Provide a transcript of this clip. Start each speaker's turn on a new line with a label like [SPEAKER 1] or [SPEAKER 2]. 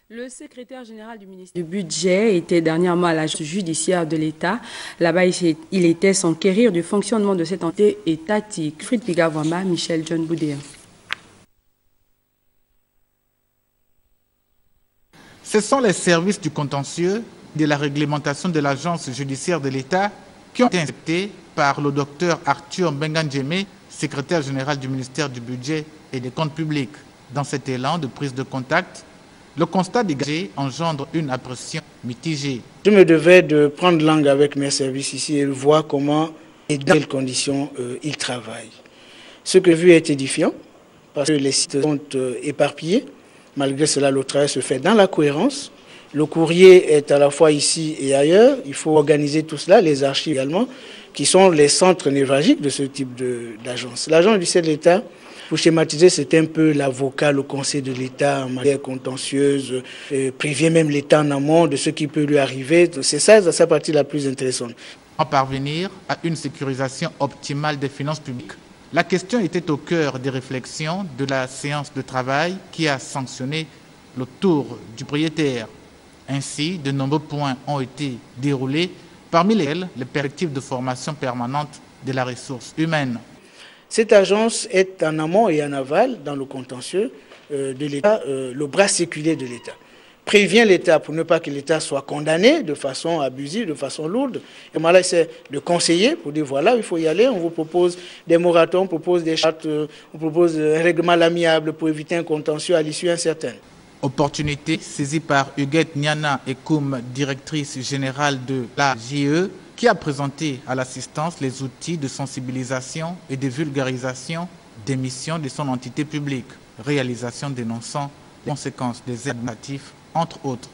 [SPEAKER 1] Le secrétaire général du ministère du Budget était dernièrement à l'agence judiciaire de l'État. Là-bas, il était s'enquérir du fonctionnement de cette entité étatique. Frit Pigavwamba, Michel John Boudéa.
[SPEAKER 2] Ce sont les services du contentieux de la réglementation de l'agence judiciaire de l'État qui ont été inspectés par le docteur Arthur Mbenga-Njeme, secrétaire général du ministère du Budget et des Comptes publics. Dans cet élan de prise de contact, le constat dégagé engendre une impression mitigée.
[SPEAKER 3] Je me devais de prendre langue avec mes services ici et voir comment et dans quelles conditions ils travaillent. Ce que j'ai vu est édifiant parce que les sites sont éparpillés. Malgré cela, le travail se fait dans la cohérence. Le courrier est à la fois ici et ailleurs. Il faut organiser tout cela, les archives également, qui sont les centres névralgiques de ce type d'agence. L'agence judiciaire de l'État, pour schématiser, c'est un peu l'avocat, le conseil de l'État en matière contentieuse, prévient même l'État en amont de ce qui peut lui arriver. C'est ça sa partie la plus intéressante.
[SPEAKER 2] En parvenir à une sécurisation optimale des finances publiques, la question était au cœur des réflexions de la séance de travail qui a sanctionné le tour du propriétaire. Ainsi, de nombreux points ont été déroulés, parmi lesquels les perspectives de formation permanente de la ressource humaine.
[SPEAKER 3] Cette agence est en amont et en aval dans le contentieux de l'État, le bras séculier de l'État. Prévient l'État pour ne pas que l'État soit condamné de façon abusive, de façon lourde. Et moi là, c'est de conseiller pour dire voilà, il faut y aller, on vous propose des moratons, on propose des chartes, on propose un règlement amiable pour éviter un contentieux à l'issue incertaine.
[SPEAKER 2] Opportunité saisie par Huguette Niana Ekoum, directrice générale de la JE, qui a présenté à l'assistance les outils de sensibilisation et de vulgarisation des missions de son entité publique, réalisation dénonçant les conséquences des aides natives, entre autres.